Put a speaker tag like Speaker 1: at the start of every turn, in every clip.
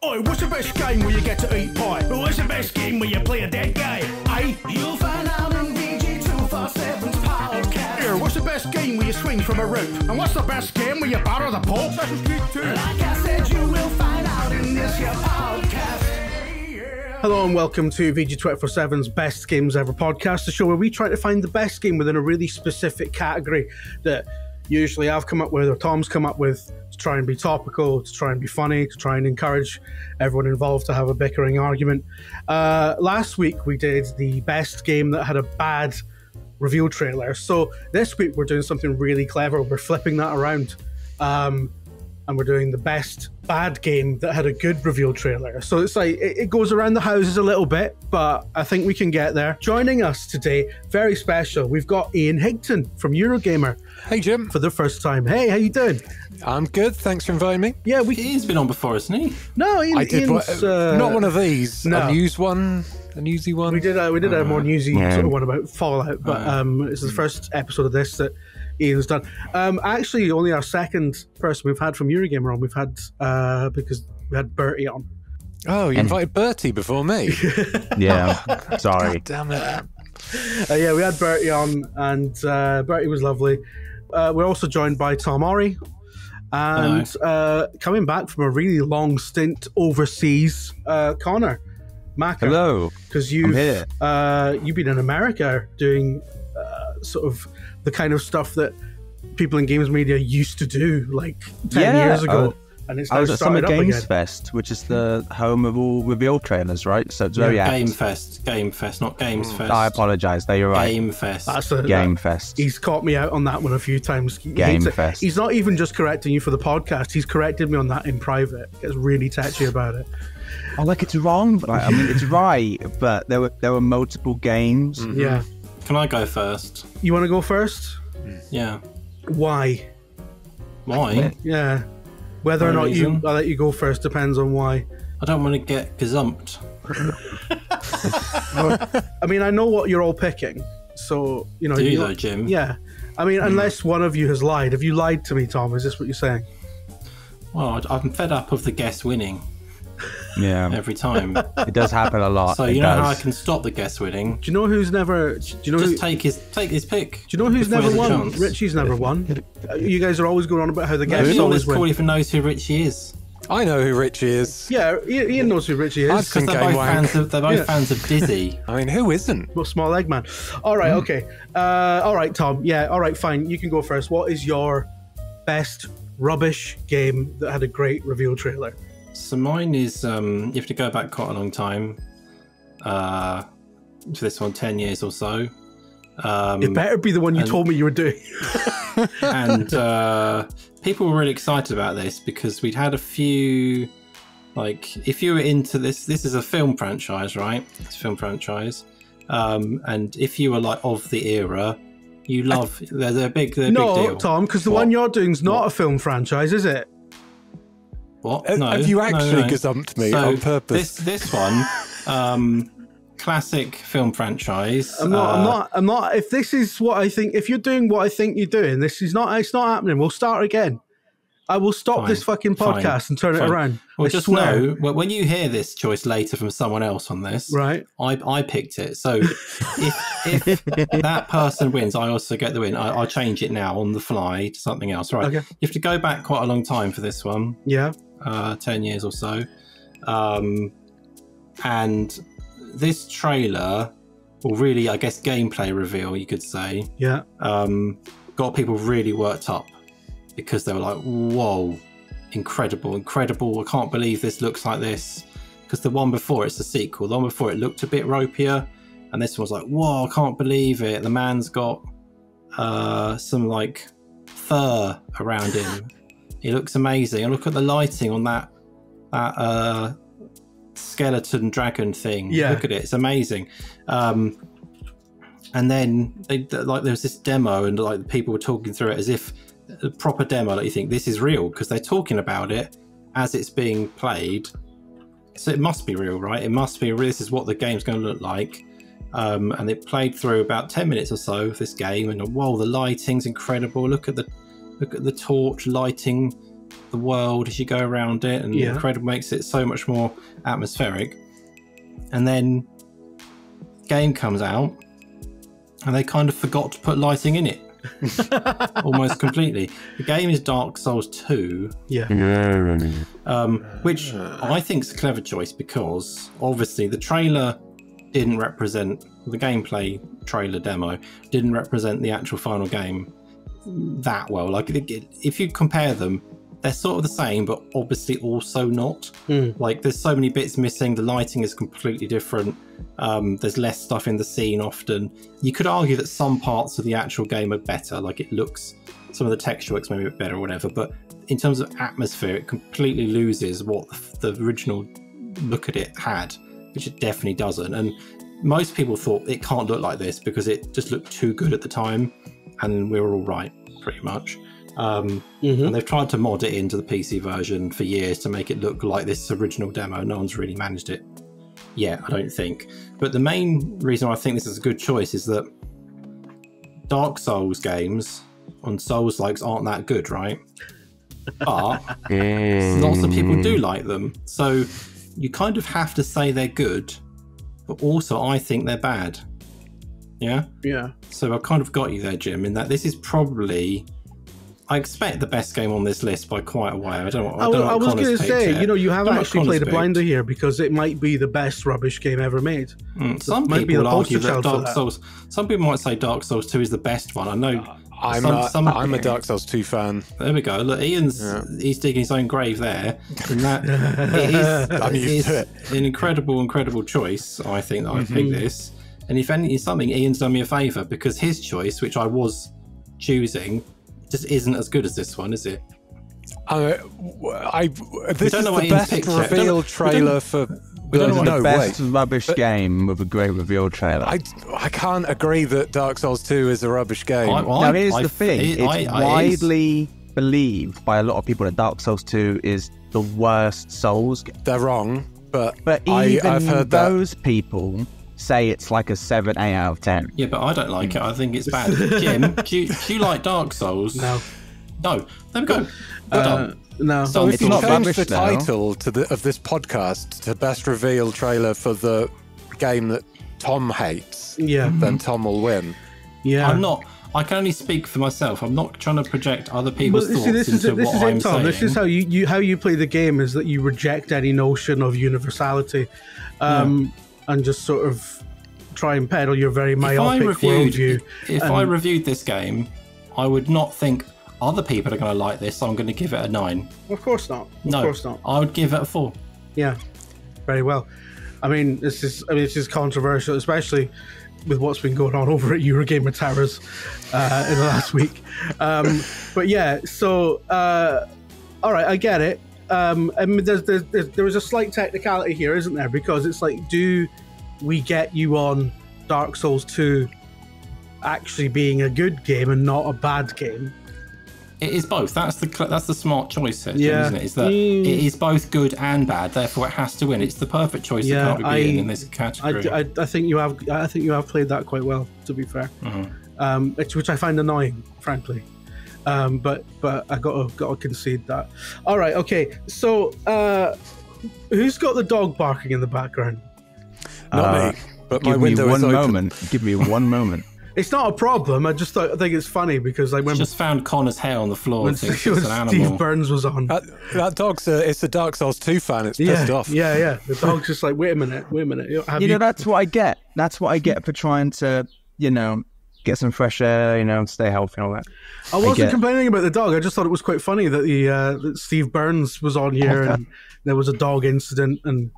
Speaker 1: Oi, what's the best game where you get to eat pie? What's the best game where you play a dead guy? Aye, you'll find out in VG247's podcast. Here, what's the best game where you swing from a rope? And what's the best game where you batter the Pope? Assassin's Creed 2. Like I said, you will find out in this here podcast. Hello and welcome to VG247's Best Games Ever podcast, the show where we try to find the best game within a really specific category that usually I've come up with or Tom's come up with to try and be topical, to try and be funny, to try and encourage everyone involved to have a bickering argument. Last week we did the best game that had a bad reveal trailer. So this week we're doing something really clever. We're flipping that around. And we're doing the best bad game that had a good reveal trailer. So it's like, it goes around the houses a little bit, but I think we can get there. Joining us today, very special, we've got Higton from Eurogamer.
Speaker 2: Hey, Jim.
Speaker 1: For the first time. Hey, how you doing?
Speaker 2: I'm good, thanks for inviting me.
Speaker 1: Yeah,
Speaker 3: Ian's been on before, hasn't he?
Speaker 1: No, Ian's
Speaker 2: not one of these.
Speaker 1: No.
Speaker 2: A news one, a newsy one.
Speaker 1: We did a more newsy sort of one about Fallout, but it's the first episode of this that Ian's done. Actually, only our second person we've had from Eurogamer on. We've had because we had Bertie on.
Speaker 2: Oh, you invited Bertie before me.
Speaker 4: Yeah, sorry.
Speaker 2: God damn it.
Speaker 1: Yeah, we had Bertie on, and Bertie was lovely. We're also joined by Tom Ori, and coming back from a really long stint overseas, Connor Macker.
Speaker 4: Hello.
Speaker 1: Because you've been in America doing sort of the kind of stuff that people in games media used to do like 10 years ago. And it's now
Speaker 4: I was at Summer
Speaker 1: started up
Speaker 4: Games
Speaker 1: again.
Speaker 4: Fest, which is the home of all reveal trailers, right? So it's very apt.
Speaker 3: Game Fest, not Games Fest.
Speaker 4: I apologise, there you're right.
Speaker 3: Game Fest.
Speaker 1: That's
Speaker 4: Game Fest.
Speaker 1: He's caught me out on that one a few times.
Speaker 4: Game Fest.
Speaker 1: He's not even just correcting you for the podcast. He's corrected me on that in private. Gets really touchy about it.
Speaker 4: Oh, like it's wrong, but I mean it's right. But there were multiple games.
Speaker 1: Mm-hmm. Yeah.
Speaker 3: Can I go first?
Speaker 1: You want to go first?
Speaker 3: Yeah.
Speaker 1: Why?
Speaker 3: Why?
Speaker 1: Yeah. Whether or not
Speaker 3: reason?
Speaker 1: I let you go first depends on why.
Speaker 3: I don't want to get gazumped.
Speaker 1: I mean, I know what you're all picking, so you know.
Speaker 3: Do you though, Jim?
Speaker 1: Yeah. I mean, unless one of you has lied. Have you lied to me, Tom? Is this what you're saying?
Speaker 3: Well, I'm fed up of the guest winning.
Speaker 4: Yeah.
Speaker 3: Every time.
Speaker 4: It does happen a lot.
Speaker 3: So you know how I can stop the guest winning?
Speaker 1: Do you know who's never? Do you know?
Speaker 3: Just take his pick.
Speaker 1: Do you know who's
Speaker 3: before
Speaker 1: never
Speaker 3: he has a
Speaker 1: won?
Speaker 3: chance.
Speaker 1: Richie's never won. You guys are always going on about how the guests
Speaker 3: Maybe on
Speaker 1: always
Speaker 3: this
Speaker 1: win.
Speaker 3: call even knows who Richie is.
Speaker 2: I know who Richie is.
Speaker 1: Yeah, Ian knows who Richie is.
Speaker 2: I've seen
Speaker 3: They're
Speaker 2: Game
Speaker 3: both
Speaker 2: Wank.
Speaker 3: fans of Dizzy.
Speaker 2: I mean, who isn't?
Speaker 1: Well, Small Egg Man. All right, okay. All right, Tom. Yeah, all right, fine. You can go first. What is your best rubbish game that had a great reveal trailer?
Speaker 3: So mine is, you have to go back quite a long time. To this one, 10 years or so.
Speaker 1: It better be the one you told me you were doing.
Speaker 3: And people were really excited about this because we'd had a few, like, if you were into this is a film franchise, right? It's a film franchise. And if you were like of the era, you love, they're big deal.
Speaker 1: No, Tom, because the one you're doing is not a film franchise, is it?
Speaker 3: What?
Speaker 2: Have you actually gazumped me on purpose?
Speaker 3: This one, classic film franchise.
Speaker 1: I'm not. If this is what I think, if you're doing what I think you're doing, it's not happening. We'll start again. I will stop this fucking podcast and turn it around.
Speaker 3: Well,
Speaker 1: I
Speaker 3: just
Speaker 1: swear.
Speaker 3: know, when you hear this choice later from someone else on this,
Speaker 1: right?
Speaker 3: I picked it. So if that person wins, I also get the win. I'll change it now on the fly to something else. Right.
Speaker 1: Okay.
Speaker 3: You have to go back quite a long time for this one.
Speaker 1: Yeah.
Speaker 3: 10 years or so. And this trailer, or really, I guess, gameplay reveal, you could say,
Speaker 1: yeah,
Speaker 3: got people really worked up because they were like, whoa, incredible. I can't believe this looks like this. Because the one before, it's a sequel. The one before, it looked a bit ropier. And this one's like, whoa, I can't believe it. The man's got some, like, fur around him. It looks amazing. And look at the lighting on that skeleton dragon thing.
Speaker 1: Yeah.
Speaker 3: Look at it. It's amazing. And then there was this demo, and like people were talking through it as if a proper demo. Like you think this is real because they're talking about it as it's being played. So it must be real, right? It must be real. This is what the game's going to look like. And it played through about 10 minutes or so of this game, and whoa, the lighting's incredible. Look at the torch lighting the world as you go around it, and Incredible makes it so much more atmospheric. And then game comes out, and they kind of forgot to put lighting in it. Almost completely. The game is Dark Souls 2, which I think is a clever choice, because obviously the trailer didn't represent, the gameplay trailer demo didn't represent the actual final game that well. Like, if you compare them, they're sort of the same, but obviously also not. Like, there's so many bits missing. The lighting is completely different. There's less stuff in the scene often. You could argue that some parts of the actual game are better. Like, it looks, some of the texture looks maybe a bit better or whatever. But in terms of atmosphere, it completely loses what the original look at it had, which it definitely doesn't. And most people thought it can't look like this because it just looked too good at the time. And we were all right, pretty much. And they've tried to mod it into the PC version for years to make it look like this original demo. No one's really managed it yet, I don't think. But the main reason I think this is a good choice is that Dark Souls games on Souls-likes aren't that good, right? But lots of people do like them. So you kind of have to say they're good, but also I think they're bad. Yeah? Yeah. So I've kind of got you there, Jim, in that this is probably... I expect the best game on this list by quite a way. I was going to say,
Speaker 1: you have actually played a blinder here, because it might be the best rubbish game ever made.
Speaker 3: Some people argue that Dark Souls. Some people might say Dark Souls 2 is the best one. I know.
Speaker 2: I'm a Dark Souls 2 fan.
Speaker 3: There we go. Look, he's digging his own grave there. And that it is an incredible choice. I think that I picked this. And if something, Ian's done me a favour, because his choice, which I was choosing, just isn't as good as this one, is it?
Speaker 2: This is the best reveal trailer for...
Speaker 4: the best rubbish game with a great reveal trailer.
Speaker 2: I can't agree that Dark Souls 2 is a rubbish game.
Speaker 4: Now, here's the thing. It's widely believed by a lot of people that Dark Souls 2 is the worst Souls game.
Speaker 2: They're wrong, but
Speaker 4: I've heard those people say it's like a 7, 8 out of 10.
Speaker 3: Yeah, but I don't like it. I think it's bad. Jim, do you like Dark Souls? No. There we go.
Speaker 1: No.
Speaker 2: So if you change the title of this podcast to best reveal trailer for the game that Tom hates, then Tom will win.
Speaker 3: Yeah. I can only speak for myself. I'm not trying to project other people's thoughts into what I'm saying.
Speaker 1: This is how you play the game, is that you reject any notion of universality. And just sort of try and peddle your very myopic worldview.
Speaker 3: If I reviewed this game, I would not think other people are going to like this, so I'm going to give it a 9.
Speaker 1: Of course not. Of course not.
Speaker 3: I would give it a 4.
Speaker 1: Yeah, very well. I mean, this is controversial, especially with what's been going on over at Eurogamer Towers in the last week. But yeah, so all right, I get it. I mean, there is a slight technicality here, isn't there? Because it's like, do we get you on Dark Souls 2 actually being a good game and not a bad game?
Speaker 3: It is both. That's the smart choice here, isn't it? Is that it is both good and bad, therefore it has to win. It's the perfect choice that can't be beaten in this category.
Speaker 1: I think you have played that quite well, to be fair. Which I find annoying, frankly. But I gotta concede that. All right, okay. So who's got the dog barking in the background?
Speaker 2: Not me. But my window is open.
Speaker 4: Give me one moment.
Speaker 1: It's not a problem. I think it's funny because I
Speaker 3: just found Connor's hair on the floor.
Speaker 1: When Steve Burns was on.
Speaker 2: That dog's it's a Dark Souls 2 fan. It's pissed off.
Speaker 1: Yeah. The dog's just like, wait a minute.
Speaker 4: That's what I get. That's what I get for trying to, get some fresh air, stay healthy and all that.
Speaker 1: I wasn't complaining about the dog. I just thought it was quite funny that that Steve Burns was on here and there was a dog incident and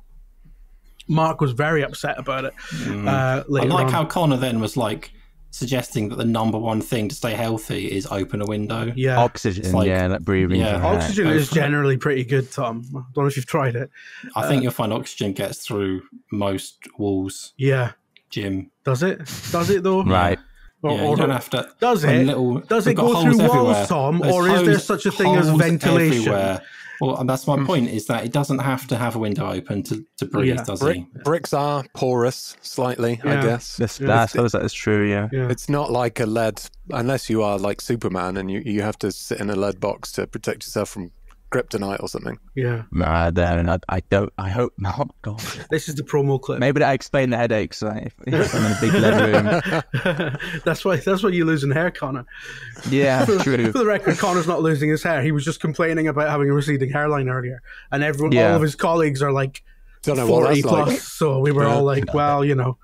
Speaker 1: Mark was very upset about it.
Speaker 3: I like how Connor then was like suggesting that the number one thing to stay healthy is open a window.
Speaker 4: Yeah. Oxygen, like breathing.
Speaker 3: Yeah.
Speaker 1: Oxygen is generally pretty good, Tom. I don't know if you've tried it.
Speaker 3: I think you'll find oxygen gets through most walls.
Speaker 1: Yeah.
Speaker 3: Jim.
Speaker 1: Does it? Does it though?
Speaker 4: Right.
Speaker 3: You don't have to.
Speaker 1: Does it? Does it go through walls, Tom? Or is there such a thing as ventilation?
Speaker 3: Everywhere. Well, and that's my point, is that it doesn't have to have a window open to breathe, does it?
Speaker 2: Bricks are porous, slightly, I guess.
Speaker 4: That's true, yeah.
Speaker 2: It's not like a lead, unless you are like Superman and you have to sit in a lead box to protect yourself from kryptonite or something.
Speaker 4: Yeah. I don't. I hope not. God.
Speaker 5: This is the promo clip.
Speaker 4: Maybe that explain the headaches. If I'm in a big leather room.
Speaker 5: That's why you're losing hair, Connor.
Speaker 4: Yeah,
Speaker 5: for
Speaker 4: true.
Speaker 5: the record, Connor's not losing his hair. He was just complaining about having a receding hairline earlier, and all of his colleagues are like 40 plus. Like. So we were all like, well, you know,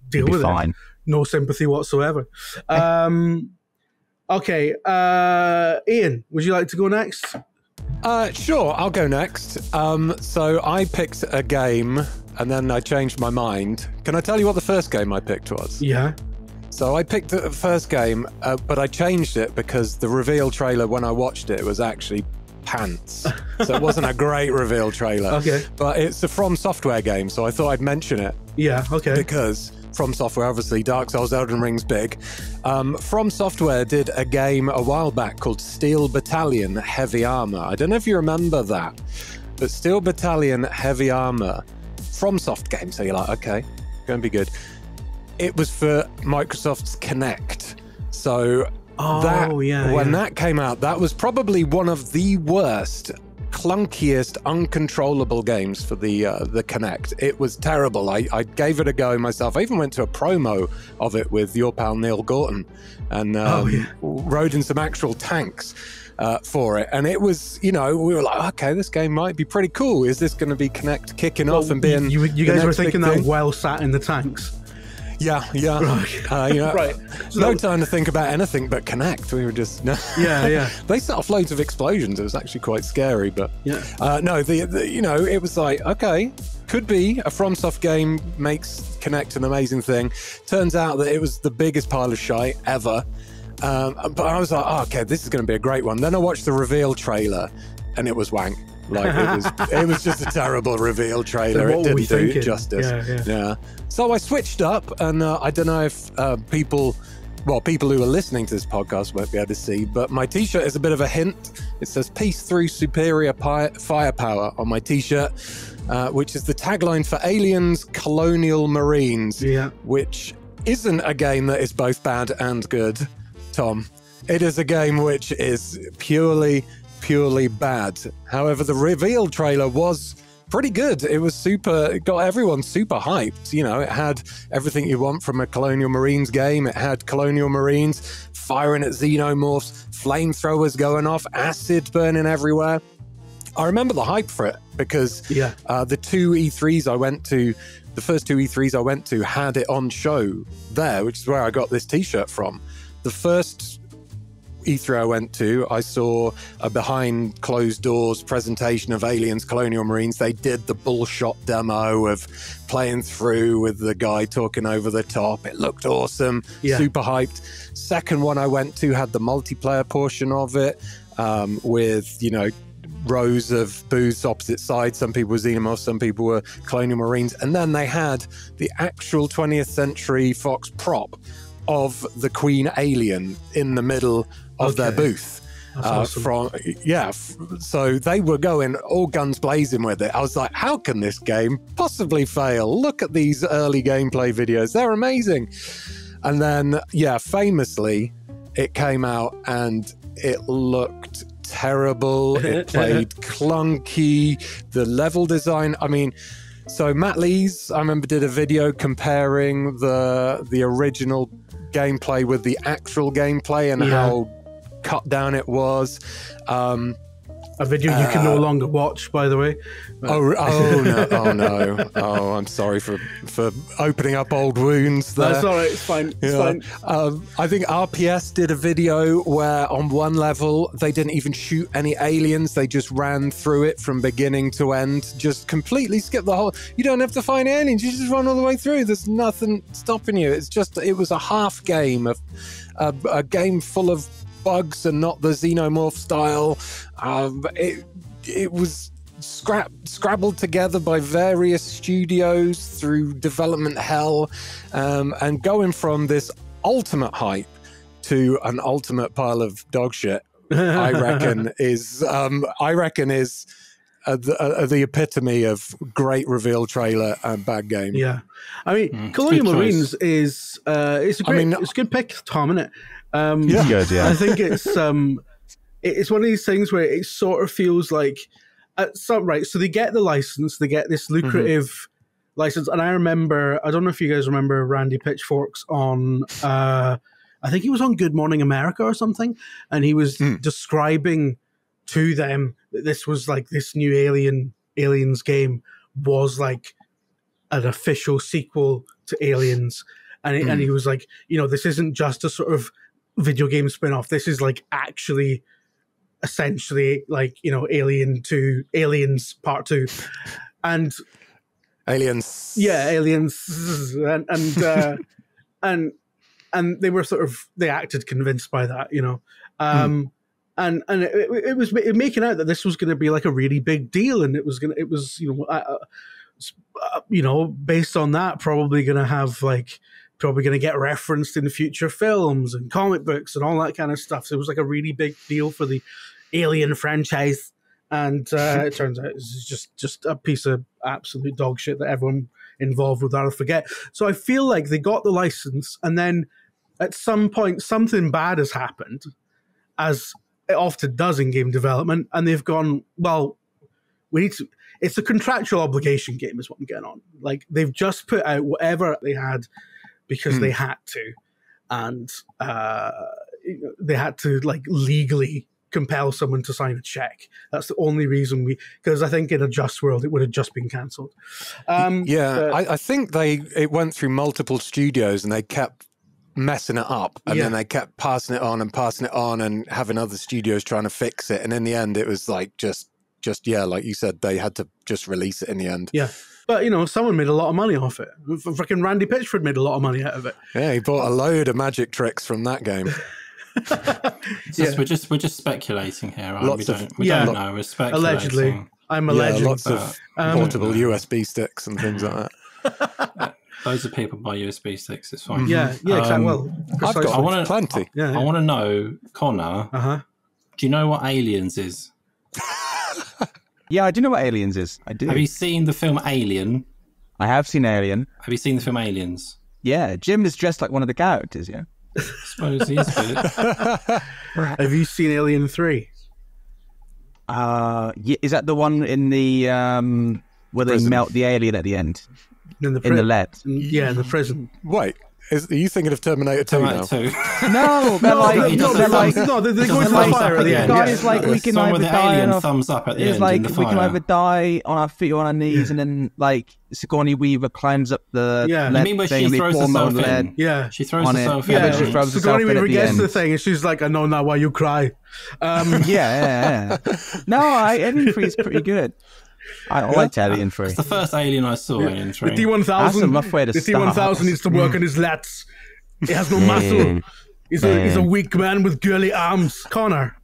Speaker 5: deal with it. No sympathy whatsoever. Okay, Ian, would you like to go next?
Speaker 2: Sure, I'll go next. So I picked a game, and then I changed my mind. Can I tell you what the first game I picked was?
Speaker 5: Yeah.
Speaker 2: So I picked the first game, but I changed it because the reveal trailer, when I watched it, was actually pants. So it wasn't a great reveal trailer.
Speaker 5: Okay.
Speaker 2: But it's a From Software game, so I thought I'd mention it.
Speaker 5: Yeah, okay.
Speaker 2: Because From Software, obviously, Dark Souls, Elden Ring's big. From Software did a game a while back called Steel Battalion Heavy Armor. I don't know if you remember that, but Steel Battalion Heavy Armor, FromSoft game, so you're like, okay, going to be good. It was for Microsoft's Kinect. So when that came out, that was probably one of the worst, clunkiest, uncontrollable games for the Kinect. It was terrible. I gave it a go myself. I even went to a promo of it with your pal Neil Gorton and rode in some actual tanks for it. And it was, you know, we were like, okay, this game might be pretty cool. Is this going to be Kinect kicking off and being
Speaker 5: you guys were thinking that while sat in the tanks?
Speaker 2: Yeah.
Speaker 5: Right.
Speaker 2: You know,
Speaker 5: right. So
Speaker 2: no time to think about anything but Kinect. We were just
Speaker 5: yeah.
Speaker 2: They set off loads of explosions. It was actually quite scary, but no. The you know, it was like, okay, could be a FromSoft game makes Kinect an amazing thing. Turns out that it was the biggest pile of shite ever. But I was like, oh, okay, this is going to be a great one. Then I watched the reveal trailer, and it was wank. Like it was just a terrible reveal trailer.
Speaker 5: So
Speaker 2: it didn't do it justice. Yeah. So I switched up, and I don't know if people who are listening to this podcast won't be able to see, but my T-shirt is a bit of a hint. It says "Peace through superior firepower" on my T-shirt, which is the tagline for Aliens Colonial Marines.
Speaker 5: Yeah.
Speaker 2: Which isn't a game that is both bad and good, Tom. It is a game which is purely bad. However, the reveal trailer was pretty good. It was it got everyone super hyped. You know, it had everything you want from a Colonial Marines game. It had Colonial Marines firing at xenomorphs, flamethrowers going off, acid burning everywhere. I remember the hype for it because the first two E3s I went to had it on show there, which is where I got this T-shirt from. The first E3 I went to, I saw a behind closed doors presentation of Aliens Colonial Marines. They did the bullshot demo of playing through with the guy talking over the top. It looked awesome, super hyped. Second one I went to had the multiplayer portion of it with, you know, rows of booths opposite sides. Some people were Xenomorphs, some people were Colonial Marines. And then they had the actual 20th Century Fox prop of the Queen Alien in the middle of their booth.
Speaker 5: Awesome.
Speaker 2: So they were going all guns blazing with it. I was like, how can this game possibly fail? Look at these early gameplay videos. They're amazing. And then, famously, it came out and it looked terrible. It played clunky. The level design, I mean, so Matt Lees, I remember, did a video comparing the original gameplay with the actual gameplay and how cut down it was.
Speaker 5: A video you can no longer watch, by the way.
Speaker 2: No! Oh, I'm sorry for opening up old wounds there.
Speaker 5: That's all right. It's fine. It's fine.
Speaker 2: I think RPS did a video where on one level they didn't even shoot any aliens. They just ran through it from beginning to end. Just completely skipped the whole. You don't have to find aliens. You just run all the way through. There's nothing stopping you. It was a half game of a game full of bugs and not the xenomorph style. It was scrabbled together by various studios through development hell, and going from this ultimate hype to an ultimate pile of dog shit, I reckon is the epitome of great reveal trailer and bad game.
Speaker 5: Yeah, I mean, Colonial Marines is it's a good pick, Tom, isn't it?
Speaker 4: Good, yeah.
Speaker 5: I think it's it's one of these things where it sort of feels like so they get the license, they get this lucrative license, and I remember, I don't know if you guys remember Randy Pitchforks on I think he was on Good Morning America or something, and he was describing to them that this was like this new Aliens game was like an official sequel to Aliens, and he was like, this isn't just a sort of video game spin-off. This is like actually essentially like, Aliens Part 2. And
Speaker 2: Aliens.
Speaker 5: Yeah, Aliens. And they were they acted convinced by that, and it was making out that this was going to be like a really big deal, and it was based on that, probably going to get referenced in future films and comic books and all that kind of stuff. So it was like a really big deal for the Alien franchise, and it turns out it's just a piece of absolute dog shit that everyone involved with that will forget. So I feel like they got the license, and then at some point something bad has happened, as it often does in game development, and they've gone, well, we need to. It's a contractual obligation game, is what I'm getting on. Like, they've just put out whatever they had because they had to, and they had to like legally compel someone to sign a check. That's the only reason because I think in a just world it would have just been cancelled.
Speaker 2: I think it went through multiple studios and they kept messing it up, and then they kept passing it on and having other studios trying to fix it, and in the end it was like just like you said, they had to just release it in the end.
Speaker 5: Yeah. But, someone made a lot of money off it. Freaking Randy Pitchford made a lot of money out of it.
Speaker 2: Yeah, he bought a load of magic tricks from that game.
Speaker 3: We're just speculating here, right? We don't know. We're speculating.
Speaker 5: Allegedly. I'm alleging.
Speaker 2: Lots of portable USB sticks and things like that.
Speaker 3: Loads of people buy USB sticks. It's fine.
Speaker 5: Yeah, exactly. Well,
Speaker 2: I've got plenty.
Speaker 3: I want to know, Connor, do you know what Aliens is?
Speaker 4: Yeah, I do know what Aliens is. I do.
Speaker 3: Have you seen the film Alien?
Speaker 4: I have seen Alien.
Speaker 3: Have you seen the film Aliens?
Speaker 4: Yeah, Jim is dressed like one of the characters, yeah?
Speaker 3: I suppose he is a bit.
Speaker 5: Have you seen Alien 3?
Speaker 3: Yeah,
Speaker 4: is that the one in the where they melt the alien at the end?
Speaker 5: In the
Speaker 4: lead?
Speaker 5: Yeah, in the prison.
Speaker 2: Wait. Are you thinking of Terminator 2 now?
Speaker 4: No, they go into the fire at the end. Guys, like, we can either die on our
Speaker 3: thumbs up at the end.
Speaker 4: Like, we can either die on our feet or on our knees, and then like Sigourney Weaver climbs up the lead
Speaker 3: mean where
Speaker 4: thing.
Speaker 3: She throws herself in?
Speaker 5: Yeah,
Speaker 3: she throws herself in.
Speaker 5: Yeah, she throws herself in. Sigourney Weaver gets the thing, and she's like, "I know now why you cry."
Speaker 4: Yeah. No, Alien 3 is pretty good. I liked Alien 3.
Speaker 3: It's the first Alien I saw in 3.
Speaker 5: The T-1000. The T-1000 needs to work on his lats. He has no muscle. He's a weak man with girly arms. Connor,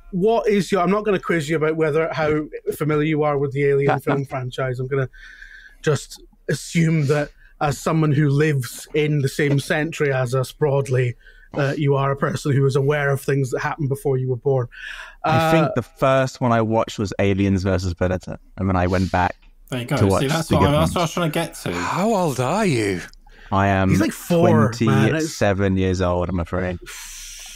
Speaker 5: what is your? I'm not going to quiz you about how familiar you are with the Alien film franchise. I'm going to just assume that as someone who lives in the same century as us broadly, you are a person who is aware of things that happened before you were born.
Speaker 4: I think the first one I watched was Aliens versus Predator, and then I went back to watch.
Speaker 3: See, that's what I was trying to get to.
Speaker 2: How old are you?
Speaker 4: I am.
Speaker 5: He's like
Speaker 4: 27 years old, I'm afraid.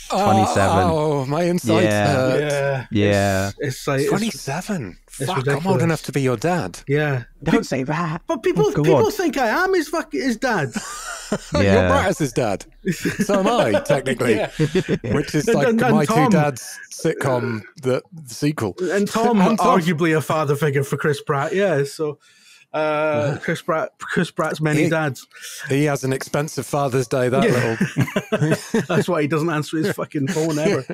Speaker 4: 27.
Speaker 2: Oh, my insights hurt.
Speaker 4: Yeah.
Speaker 5: It's like
Speaker 2: 27. Fuck, I'm old enough to be your dad.
Speaker 5: Yeah.
Speaker 4: Don't say that.
Speaker 5: But people think I am his dad.
Speaker 2: You're Brattis' dad. So am I, technically. Which is like my Tom, two dads sitcom, the sequel.
Speaker 5: And Tom, arguably a father figure for Chris Pratt. Yeah, so... Chris Pratt's many dads.
Speaker 2: He has an expensive Father's Day, little.
Speaker 5: That's why he doesn't answer his fucking phone ever.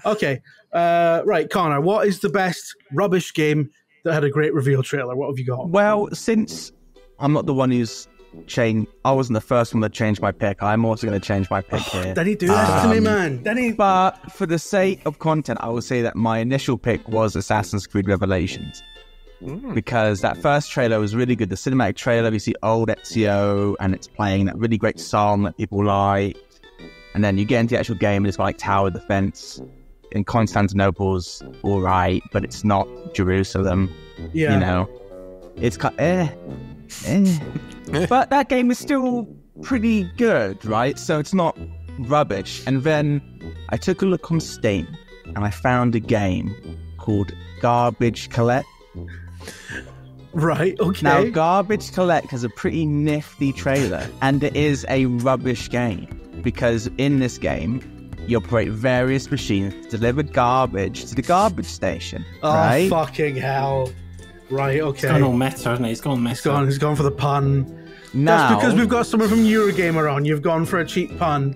Speaker 5: Okay. Right, Connor, what is the best rubbish game that had a great reveal trailer? What have you got?
Speaker 4: Well, since I'm not the one who's changed, I wasn't the first one to change my pick. I'm also going to change my pick here.
Speaker 5: Did he do that to me, man?
Speaker 4: But for the sake of content, I will say that my initial pick was Assassin's Creed Revelations. Because that first trailer was really good. The cinematic trailer, we see old Ezio and it's playing that really great song that people like. And then you get into the actual game and it's got like tower defense. In Constantinople's all right, but it's not Jerusalem.
Speaker 5: Yeah.
Speaker 4: You know, it's kind But that game is still pretty good, right? So it's not rubbish. And then I took a look on Steam and I found a game called Garbage Collect.
Speaker 5: Right, okay.
Speaker 4: Now, Garbage Collect has a pretty nifty trailer, and it is a rubbish game, because in this game, you operate various machines to deliver garbage to the garbage station. Right?
Speaker 5: Oh, fucking hell. Right, okay.
Speaker 3: He's gone all meta, hasn't he? He's gone meta.
Speaker 5: He's gone for the pun.
Speaker 4: Now,
Speaker 5: that's because we've got someone from Eurogamer on. You've gone for a cheap pun.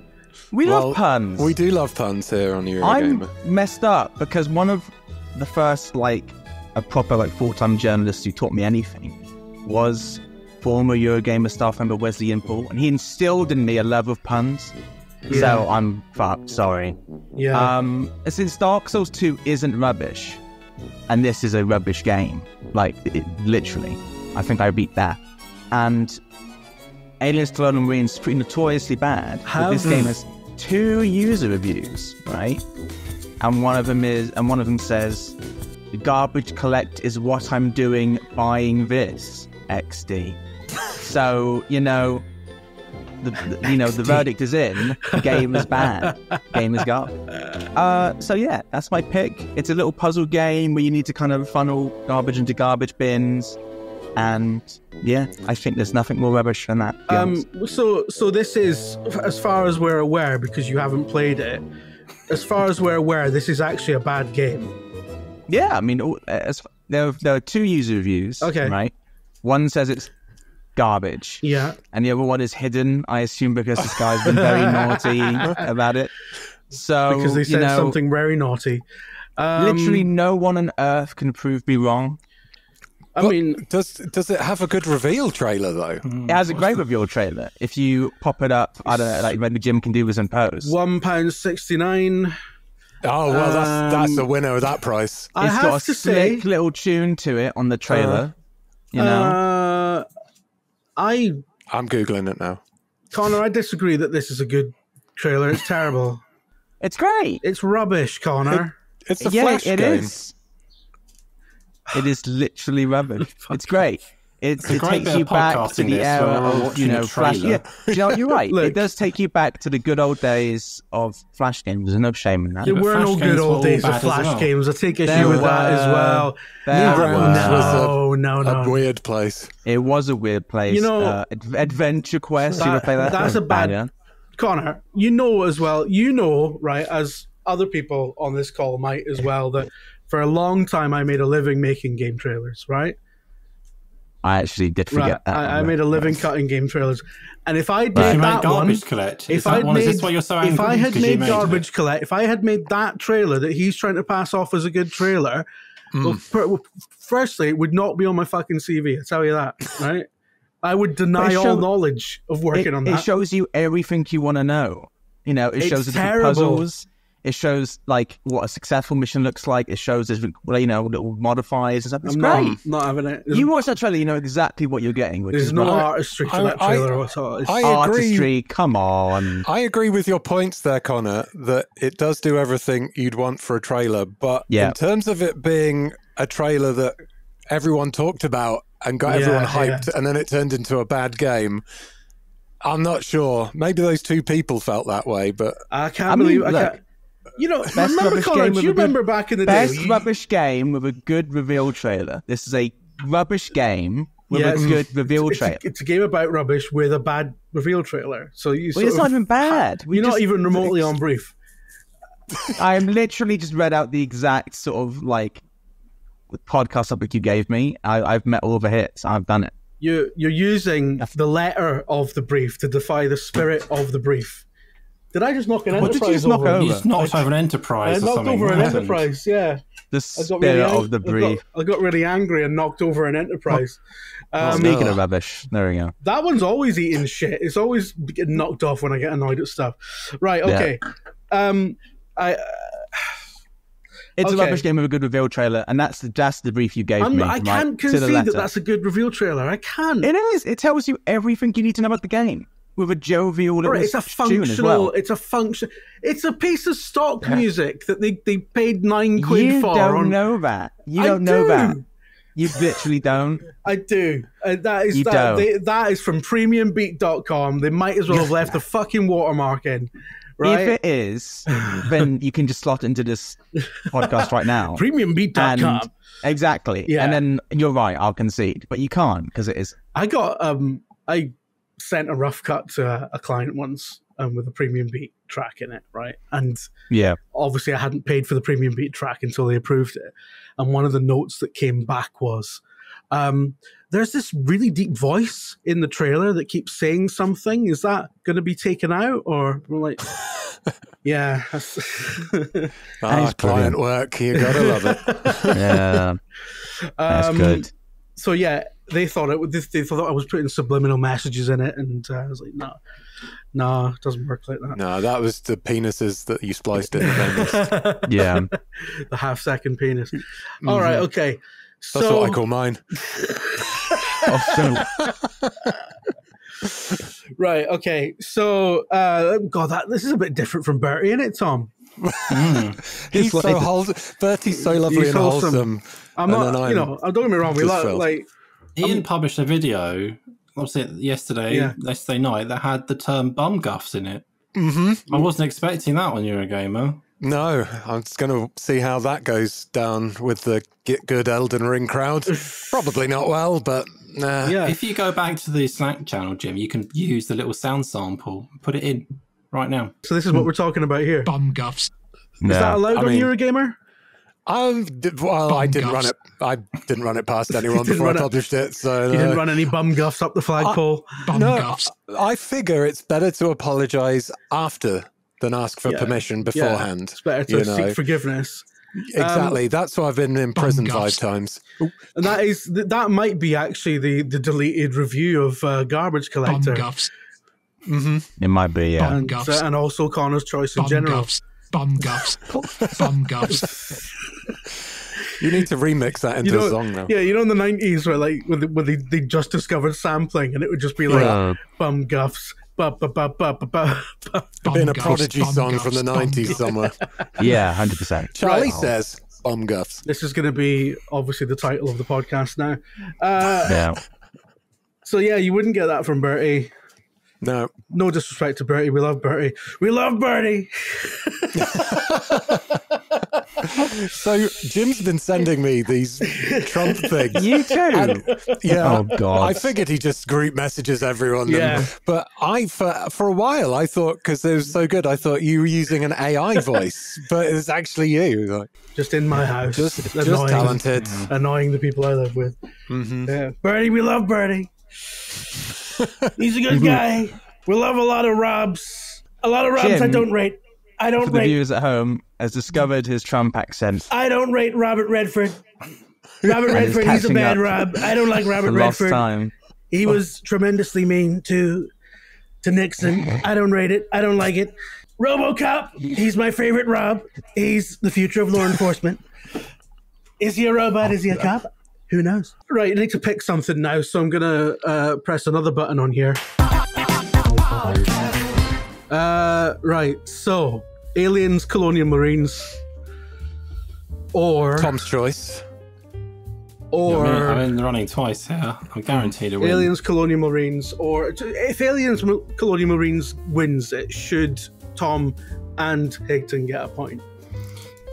Speaker 4: We love puns.
Speaker 2: We do love puns here on Eurogamer.
Speaker 4: I'm messed up because one of the first, a proper, full-time journalist who taught me anything was former Eurogamer staff member Wesley Impel, and he instilled in me a love of puns. Yeah. So I'm fucked, sorry.
Speaker 5: Yeah.
Speaker 4: Since Dark Souls 2 isn't rubbish, and this is a rubbish game, literally, I think I beat that. And Aliens to Lone Marines is pretty notoriously bad. But this game has 2 user reviews, right? And one of them says, "The Garbage Collect is what I'm doing buying this XD." So, the verdict is in. Game is bad. Game is garbage. So yeah, that's my pick. It's a little puzzle game where you need to kind of funnel garbage into garbage bins. And yeah, I think there's nothing more rubbish than that.
Speaker 5: So this is, as far as we're aware, because you haven't played it, as far as we're aware, this is actually a bad game.
Speaker 4: Yeah, I mean, there are 2 user reviews. Okay. Right? One says it's garbage.
Speaker 5: Yeah.
Speaker 4: And the other one is hidden, I assume, because this guy's been very naughty about it. So,
Speaker 5: because they said something very naughty.
Speaker 4: Literally no one on earth can prove me wrong.
Speaker 2: I mean, does it have a good reveal trailer though?
Speaker 4: It has a great reveal trailer. If you pop it up, I don't know, maybe Jim can do this in post.
Speaker 5: £1.69.
Speaker 2: Oh well, that's the winner of that price.
Speaker 4: It's got a slick little tune to it on the trailer.
Speaker 5: I'm
Speaker 2: googling it now.
Speaker 5: Connor, I disagree that this is a good trailer. It's terrible.
Speaker 4: It's great.
Speaker 5: It's rubbish, Connor.
Speaker 2: It's a Flash game.
Speaker 4: It is literally rubbish. It's great. It takes you back to the era of, Flash. Yeah, you're right. Look, it does take you back to the good old days of Flash games. There's no shame in that.
Speaker 5: There were no good old days of Flash games. I take issue with that as well.
Speaker 2: No. A weird place.
Speaker 4: It was a weird place. Adventure Quest. You ever play that?
Speaker 5: That's a bad... Connor, as well, right, as other people on this call might as well, that for a long time I made a living making game trailers, right?
Speaker 4: I actually did forget that.
Speaker 5: I made a living cutting game trailers. And if I'd made that
Speaker 3: Garbage Collect, is this why you're so angry?
Speaker 5: If I had made Garbage Collect, if I had made that trailer that he's trying to pass off as a good trailer, firstly, it would not be on my fucking CV, I tell you that, right? I would deny all knowledge of working on that.
Speaker 4: It shows you everything you want to know. It shows the different puzzles. It shows what a successful mission looks like. It shows little modifiers and stuff. It's great.
Speaker 5: Not having it.
Speaker 4: You watch that trailer, you know exactly what you're getting.
Speaker 5: There's no artistry to that trailer.
Speaker 4: Artistry, come on.
Speaker 2: I agree with your points there, Connor, that it does do everything you'd want for a trailer. But in terms of it being a trailer that everyone talked about and got everyone hyped, and then it turned into a bad game, I'm not sure. Maybe those 2 people felt that way, but
Speaker 5: I believe. Remember, Connor, do you remember back in the day?
Speaker 4: Best rubbish game with a good reveal trailer. This is a rubbish game with a good reveal trailer.
Speaker 5: It's a game about rubbish with a bad reveal trailer. So it's
Speaker 4: not even bad.
Speaker 5: You're not even remotely on brief.
Speaker 4: I literally just read out the exact sort of podcast topic you gave me. I've met all the hits. I've done it.
Speaker 5: You're using the letter of the brief to defy the spirit of the brief. Did I just knock an Enterprise over?
Speaker 3: What did you just knock over? You just knocked over an Enterprise or something.
Speaker 5: I knocked over an Enterprise, yeah.
Speaker 4: The spirit of the brief.
Speaker 5: I got really angry and knocked over an Enterprise.
Speaker 4: Speaking of rubbish, there we go.
Speaker 5: That one's always eating shit. It's always getting knocked off when I get annoyed at stuff. Right, okay.
Speaker 4: Yeah. It's a rubbish game with a good reveal trailer, and that's the brief you gave me.
Speaker 5: I can't concede that that's a good reveal trailer. I can't.
Speaker 4: It is. It tells you everything you need to know about the game. With a jovial little
Speaker 5: it's a functional
Speaker 4: tune as well.
Speaker 5: It's a piece of stock music that they paid £9 for.
Speaker 4: You don't know that. You don't know that. You literally don't.
Speaker 5: I do. That is from premiumbeat.com. They might as well have left the fucking watermark in. Right?
Speaker 4: If it is, then you can just slot into this podcast right now.
Speaker 5: Premiumbeat.com.
Speaker 4: Exactly.
Speaker 5: Yeah.
Speaker 4: And then you're right, I'll concede. But you can't because it is.
Speaker 5: I sent a rough cut to a client once with a Premium Beat track in it, right? And obviously I hadn't paid for the Premium Beat track until they approved it. And one of the notes that came back was, there's this really deep voice in the trailer that keeps saying something. Is that going to be taken out? Or we're like, yeah.
Speaker 2: Client work. You got to love it.
Speaker 4: Yeah. That's good.
Speaker 5: So yeah, they thought I was putting subliminal messages in it, and I was like, no, it doesn't work like that.
Speaker 2: No, that was the penises that you spliced in the veins.
Speaker 4: Yeah.
Speaker 5: The half-second penis. All right, okay.
Speaker 2: That's what I call mine.
Speaker 5: Right, okay. So, this is a bit different from Bertie, isn't it, Tom?
Speaker 2: He's so wholesome. Bertie's so lovely and wholesome.
Speaker 5: I'm not, don't get me wrong.
Speaker 3: Ian published a video, yesterday night, that had the term bum guffs in it. I wasn't expecting that on Eurogamer.
Speaker 2: No, I'm just going to see how that goes down with the Get Good Elden Ring crowd. Probably not well, but nah.
Speaker 5: Yeah.
Speaker 3: If you go back to the Slack channel, Jim, you can use the little sound sample, put it in right now.
Speaker 5: So this is what we're talking about here.
Speaker 1: Bum guffs.
Speaker 5: Is that allowed on Eurogamer?
Speaker 2: I didn't run it. I didn't run it past anyone before I published it. So
Speaker 5: you didn't run any bum guffs up the flagpole.
Speaker 1: Guffs.
Speaker 2: I figure it's better to apologise after than ask for permission beforehand.
Speaker 5: Yeah. It's better to seek forgiveness.
Speaker 2: Exactly. That's why I've been in prison 5 times.
Speaker 5: And that might be actually the deleted review of Garbage Collector.
Speaker 1: Bum guffs.
Speaker 4: It might be, yeah.
Speaker 5: And also Connor's choice in general.
Speaker 1: Bum guffs. Bum guffs.
Speaker 2: You need to remix that into a song now.
Speaker 5: Yeah, in the 90s where they just discovered sampling and it would just be like bum guffs.
Speaker 2: It'd been a Prodigy song from the 90s somewhere.
Speaker 4: Yeah, 100%.
Speaker 2: Charlie says bum guffs.
Speaker 5: This is going to be obviously the title of the podcast now. So yeah, you wouldn't get that from Bertie.
Speaker 2: No
Speaker 5: disrespect to Bertie. We love Bertie. We love Bertie.
Speaker 2: So Jim's been sending me these Trump things.
Speaker 4: You too?
Speaker 2: And, yeah.
Speaker 4: Oh God.
Speaker 2: I figured he just group messages everyone.
Speaker 5: Yeah.
Speaker 2: But for a while I thought, because it was so good, I thought you were using an AI voice, but it's actually you.
Speaker 5: Just in my house.
Speaker 2: Just talented.
Speaker 5: Annoying the people I live with. Yeah. Bertie, we love Bertie. He's a good guy. We love a lot of Robs. A lot of Robs
Speaker 4: Jim,
Speaker 5: I don't rate.
Speaker 4: For the viewers at home, has discovered his Trump accent.
Speaker 5: I don't rate Robert Redford. Robert Redford, he's a bad Rob. I don't like Robert Redford.
Speaker 4: Time.
Speaker 5: He was tremendously mean to Nixon. I don't rate it. I don't like it. RoboCop, he's my favorite Rob. He's the future of law enforcement. Is he a robot? Is he a cop? Who knows? Right, I need to pick something now, so I'm going to press another button on here. Right, so Aliens, Colonial Marines, or
Speaker 2: Tom's choice.
Speaker 5: Or
Speaker 3: I'm in the running twice here. I'm guaranteed to win.
Speaker 5: Aliens, Colonial Marines, or if Aliens, Colonial Marines wins, it should Tom and Higton get a point.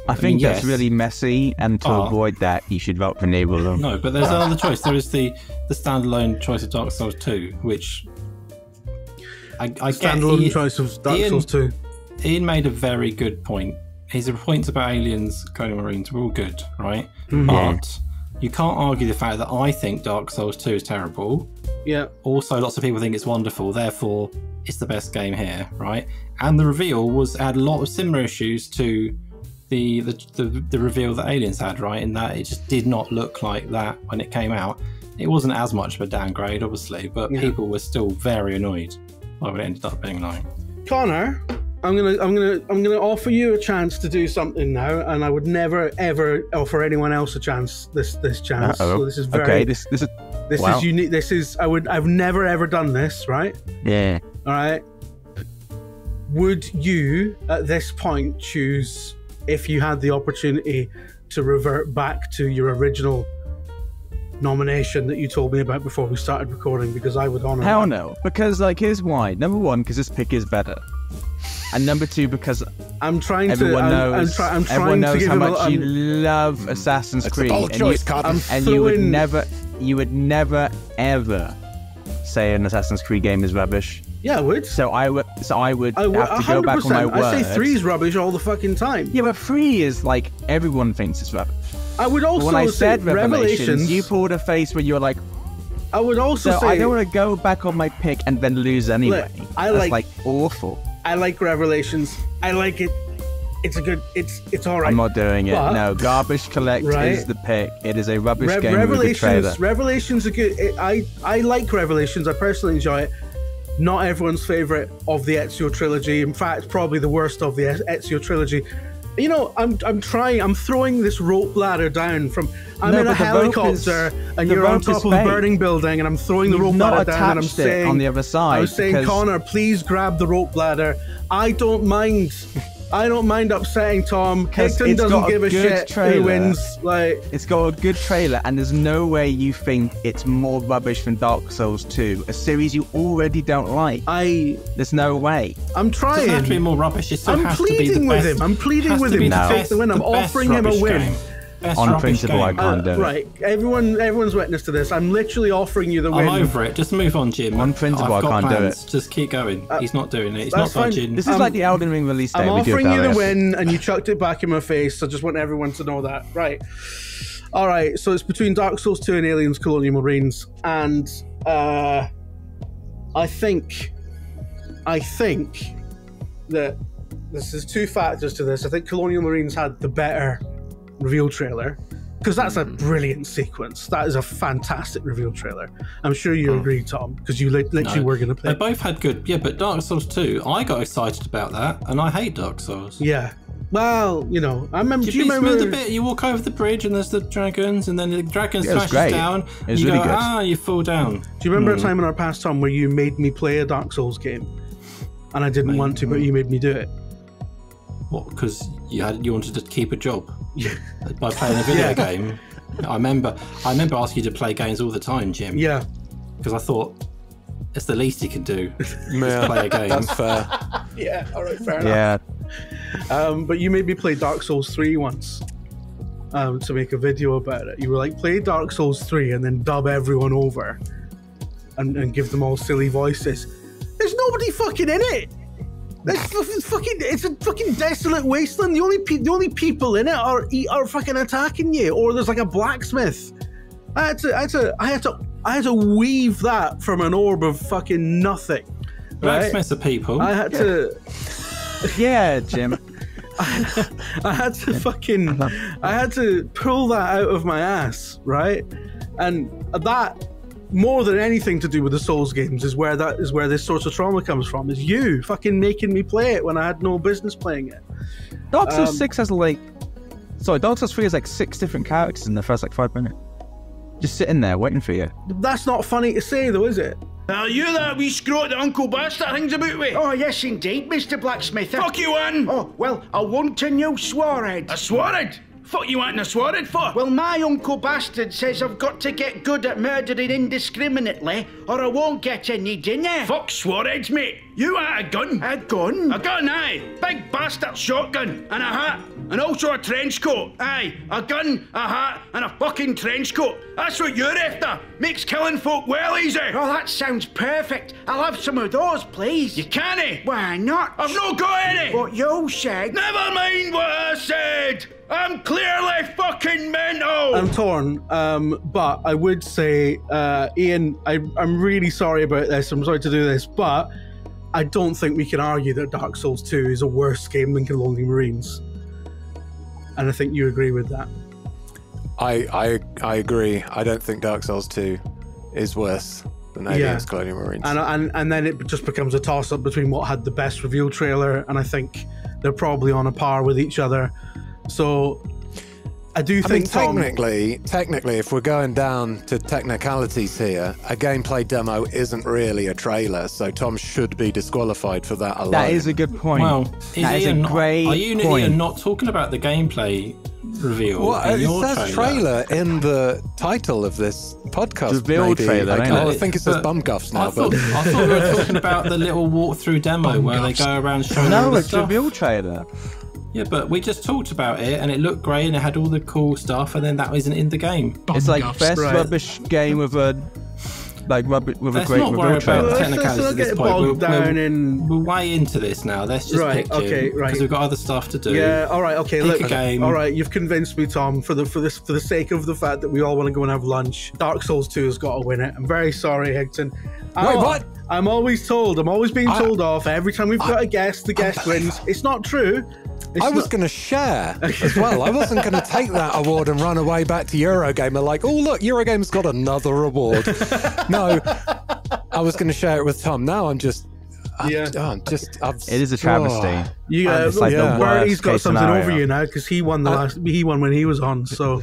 Speaker 4: I think that's really messy, and to avoid that, you should vote for Nebula.
Speaker 3: No, but there's another choice. There is the standalone choice of Dark Souls 2, which I
Speaker 5: standalone choice of Dark Souls 2.
Speaker 3: Ian made a very good point. His points about Aliens, Colonial Marines were all good, right? But you can't argue the fact that I think Dark Souls 2 is terrible.
Speaker 5: Yeah.
Speaker 3: Also, lots of people think it's wonderful. Therefore, it's the best game here, right? And the reveal had a lot of similar issues to the reveal that Aliens had, right? In that it just did not look like that when it came out. It wasn't as much of a downgrade, obviously, but people were still very annoyed by what it ended up being like.
Speaker 5: Connor, I'm gonna offer you a chance to do something now, and I would never ever offer anyone else a chance. This chance. So this is very
Speaker 4: okay. This is
Speaker 5: unique. I've never ever done this, right?
Speaker 4: Yeah.
Speaker 5: All right. Would you at this point choose, if you had the opportunity, to revert back to your original nomination that you told me about before we started recording? Because I would honor
Speaker 4: Hell no. Because, here's why. Number one, because this pick is better. And number 2, because
Speaker 5: I'm trying
Speaker 4: everyone
Speaker 5: to.
Speaker 4: knows,
Speaker 5: I'm trying
Speaker 4: everyone knows
Speaker 5: to give
Speaker 4: how
Speaker 5: him
Speaker 4: much you love Assassin's Creed.
Speaker 2: Bold choice,
Speaker 4: you would never ever say an Assassin's Creed game is rubbish.
Speaker 5: Yeah, I would.
Speaker 4: So I would have to go back on my word.
Speaker 5: I say 3's rubbish all the fucking time.
Speaker 4: Yeah, but 3 is like everyone thinks it's rubbish.
Speaker 5: I would also
Speaker 4: when I said
Speaker 5: say
Speaker 4: Revelations, you pulled a face where you're like,
Speaker 5: I would also say
Speaker 4: I don't want to go back on my pick and then lose anyway. That's like awful.
Speaker 5: I like Revelations. I like it. It's a good. It's all right.
Speaker 4: I'm not doing it. No, Garbage Collect is the pick. It is a rubbish game with a good trailer.
Speaker 5: Revelations are good. I like Revelations. I personally enjoy it. Not everyone's favorite of the Ezio trilogy. In fact, probably the worst of the Ezio trilogy. You know, I'm throwing this rope ladder down from. I'm in a helicopter and you're on top of a burning building, and I'm throwing the rope ladder down, and I'm saying
Speaker 4: on the other side.
Speaker 5: I was saying, Connor, please grab the rope ladder. I don't mind upsetting Tom. Higton doesn't give a shit who wins. Like,
Speaker 4: it's got a good trailer, and there's no way you think it's more rubbish than Dark Souls 2, a series you already don't like. There's no way.
Speaker 5: I'm trying.
Speaker 3: It doesn't have to be more rubbish. I'm
Speaker 5: pleading with him. I'm pleading with him to take the win. I'm offering him a win.
Speaker 4: On principle, I can't do it.
Speaker 5: Right, everyone's witness to this. I'm literally offering you the win.
Speaker 3: I'm over it. Just move on, Jim.
Speaker 4: On principle, I can't do it.
Speaker 3: Just keep going. He's not doing it. He's not budging.
Speaker 4: This is like the Elden Ring release day.
Speaker 5: I'm offering you the win, and you chucked it back in my face. I just want everyone to know that. Right. All right. So it's between Dark Souls 2 and Aliens Colonial Marines, and I think that there's 2 factors to this. I think Colonial Marines had the better reveal trailer, because that's a brilliant sequence. That is a fantastic reveal trailer. I'm sure you agree, Tom, because you literally were going to play.
Speaker 3: They both had good, but Dark Souls 2, I got excited about that, and I hate Dark Souls.
Speaker 5: Yeah. Well, you know, I remember.
Speaker 3: Do you remember the bit you walk over the bridge and there's the dragons, and then the dragon smashes down?
Speaker 4: It's really good.
Speaker 3: You fall down.
Speaker 5: Do you remember a time in our past, Tom, where you made me play a Dark Souls game, and I didn't want to, but you made me do it?
Speaker 3: What? Because you wanted to keep a job by playing a video game. I remember asking you to play games all the time, Jim.
Speaker 5: Yeah.
Speaker 3: Because I thought it's the least you can do. Is play a game.
Speaker 2: That's fair.
Speaker 5: Yeah. All right. Fair enough. Yeah. But you made me play Dark Souls 3 once. To make a video about it. You were like, play Dark Souls 3 and then dub everyone over, and give them all silly voices. There's nobody fucking in it. It's a fucking desolate wasteland. The only people in it are fucking attacking you, or there's like a blacksmith. I had to weave that from an orb of fucking nothing.
Speaker 3: Blacksmiths are people.
Speaker 5: I had to.
Speaker 4: Yeah, Jim.
Speaker 5: I had to pull that out of my ass, right? And that, more than anything to do with the Souls games, is where this sort of trauma comes from. Is you fucking making me play it when I had no business playing it.
Speaker 4: Dark Souls 6 has Dark Souls 3 has like 6 different characters in the first like 5 minutes. Just sitting there waiting for you.
Speaker 5: That's not funny to say though, is it?
Speaker 1: Are you that wee scrot that Uncle Bastard hangs about with?
Speaker 6: Oh, yes, indeed, Mr. Blacksmith.
Speaker 1: Fuck you, Anne!
Speaker 6: Oh, well, I want a new swarhead.
Speaker 1: A swarhead? Fuck you wanting a swarhead for?
Speaker 6: Well, my Uncle Bastard says I've got to get good at murdering indiscriminately, or I won't get any dinner.
Speaker 1: Fuck swarheads, mate. You want a gun?
Speaker 6: A gun?
Speaker 1: A gun, aye. Big bastard shotgun, and a hat, and also a trench coat. Aye, a gun, a hat, and a fucking trench coat. That's what you're after. Makes killing folk well easy.
Speaker 6: Oh, that sounds perfect. I'll have some of those, please.
Speaker 1: You can't.
Speaker 6: Why not?
Speaker 1: I've not got any.
Speaker 6: What you said.
Speaker 1: Never mind what I said. I'm clearly fucking mental.
Speaker 5: I'm torn, but I would say, Ian, I'm really sorry about this. I'm sorry to do this, but I don't think we can argue that Dark Souls 2 is a worse game than Colonial Marines. And I think you agree with that.
Speaker 2: I agree. I don't think Dark Souls 2 is worse than Aliens Colonial Marines.
Speaker 5: And then it just becomes a toss-up between what had the best reveal trailer, and I think they're probably on a par with each other. So I think
Speaker 2: technically, if we're going down to technicalities here, a gameplay demo isn't really a trailer, so Tom should be disqualified for that alone.
Speaker 4: That is a good point.
Speaker 3: Well,
Speaker 4: that is a great
Speaker 3: point. Are you not talking about the gameplay reveal.
Speaker 2: Well, it says trailer in the title of this podcast.
Speaker 4: Reveal trailer.
Speaker 2: I think it says bum Guffs now.
Speaker 3: I thought we were talking about the little walkthrough demo where they go around showing all the
Speaker 4: it's
Speaker 3: stuff.
Speaker 4: reveal trailer.
Speaker 3: Yeah, but we just talked about it and it looked great and it had all the cool stuff, and then that wasn't in the game.
Speaker 4: It's like best rubbish game with a great reveal trailer.
Speaker 3: Technicalities at this point. We're way into this now. Let's just pick Jim, because we've got other stuff to do.
Speaker 5: Yeah, all right, okay.
Speaker 3: Pick a game.
Speaker 5: All right, you've convinced me, Tom. For the sake of the fact that we all want to go and have lunch, Dark Souls 2 has got to win it. I'm very sorry, Higton.
Speaker 2: Wait, what?
Speaker 5: I'm always being told off every time we've got a guest. The guest wins. It's not true.
Speaker 2: I was going to share as well. I wasn't going to take that award and run away back to Eurogamer like, oh, look, Eurogamer's got another award. No, I was going to share it with Tom. Now I'm just... it
Speaker 4: is a travesty.
Speaker 5: Bertie's got something over you now because he won he won when he was on. So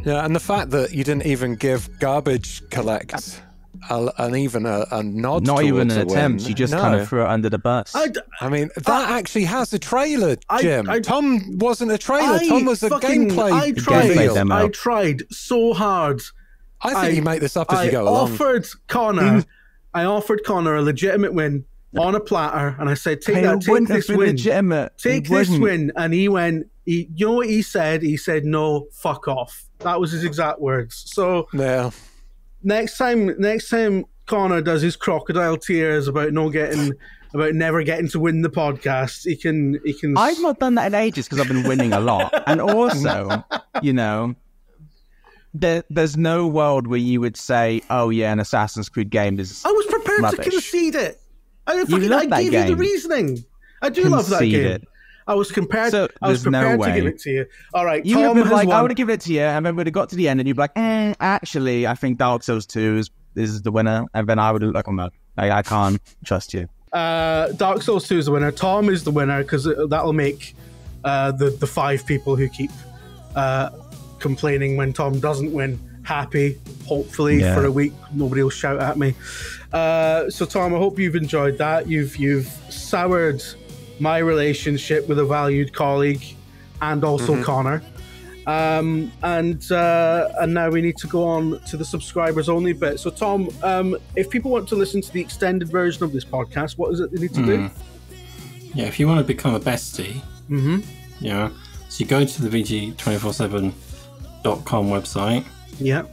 Speaker 2: yeah, and the fact that you didn't even give Garbage Collect and even a nod,
Speaker 4: not even an attempt.
Speaker 2: Win.
Speaker 4: You just kind of threw it under the bus.
Speaker 2: I mean, that actually has a trailer, Jim. Tom wasn't a trailer. Tom was a gameplay.
Speaker 5: I tried so hard.
Speaker 2: I think you make this up as you go along.
Speaker 5: I offered Connor a legitimate win on a platter, and I said, take this win.
Speaker 4: Legitimate.
Speaker 5: Take this win. And he went, you know what he said? He said, no, fuck off. That was his exact words. So
Speaker 2: yeah.
Speaker 5: Next time Connor does his crocodile tears about never getting to win the podcast, he can.
Speaker 4: I've not done that in ages because I've been winning a lot, and also, there's no world where you would say, "Oh yeah, an Assassin's Creed game is."
Speaker 5: I was prepared
Speaker 4: rubbish.
Speaker 5: to concede it. I gave
Speaker 4: game.
Speaker 5: you the reasoning. I do love that game. I was prepared to give it to you. All right,
Speaker 4: you would have been like, I would have given it to you, and then we'd have got to the end, and you'd be like, actually, I think Dark Souls 2 is the winner, and then I would have like, oh no, I can't trust you.
Speaker 5: Dark Souls 2 is the winner. Tom is the winner because that'll make the 5 people who keep complaining when Tom doesn't win happy. Hopefully for a week, nobody will shout at me. So Tom, I hope you've enjoyed that. You've soured my relationship with a valued colleague and also Connor. And now we need to go on to the subscribers only bit. So Tom, if people want to listen to the extended version of this podcast, what is it they need to do?
Speaker 3: Yeah, if you want to become a bestie, so you go to the VG247.com website.
Speaker 5: Yeah.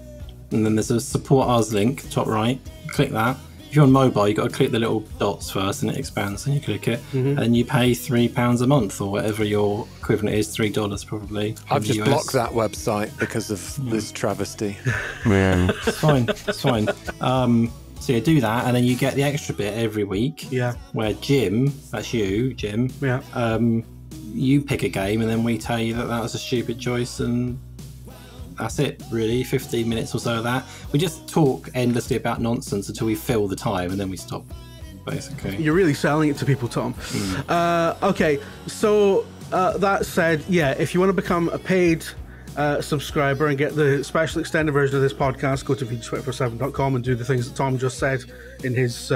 Speaker 3: And then there's a support us link, top right. You click that. If you're on mobile, you've got to click the little dots first and it expands and you click it. And you pay £3 a month or whatever your equivalent is, $3 probably.
Speaker 2: I've just blocked that website because of this travesty.
Speaker 4: Yeah.
Speaker 3: It's fine. So you do that and then you get the extra bit every week.
Speaker 5: Yeah.
Speaker 3: Where Jim, that's you, Jim.
Speaker 5: Yeah.
Speaker 3: You pick a game and then we tell you that was a stupid choice and that's it, really. 15 minutes or so of that. We just talk endlessly about nonsense until we fill the time and then we stop, basically.
Speaker 5: You're really selling it to people, Tom. Okay, so that said, if you want to become a paid subscriber and get the special extended version of this podcast, go to VG247.com and do the things that Tom just said in his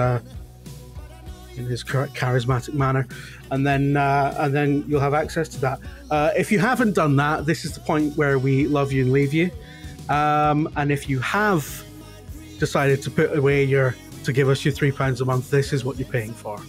Speaker 5: charismatic manner, and then you'll have access to that. If you haven't done that, this is the point where we love you and leave you. And if you have decided to put away to give us your £3 a month, this is what you're paying for.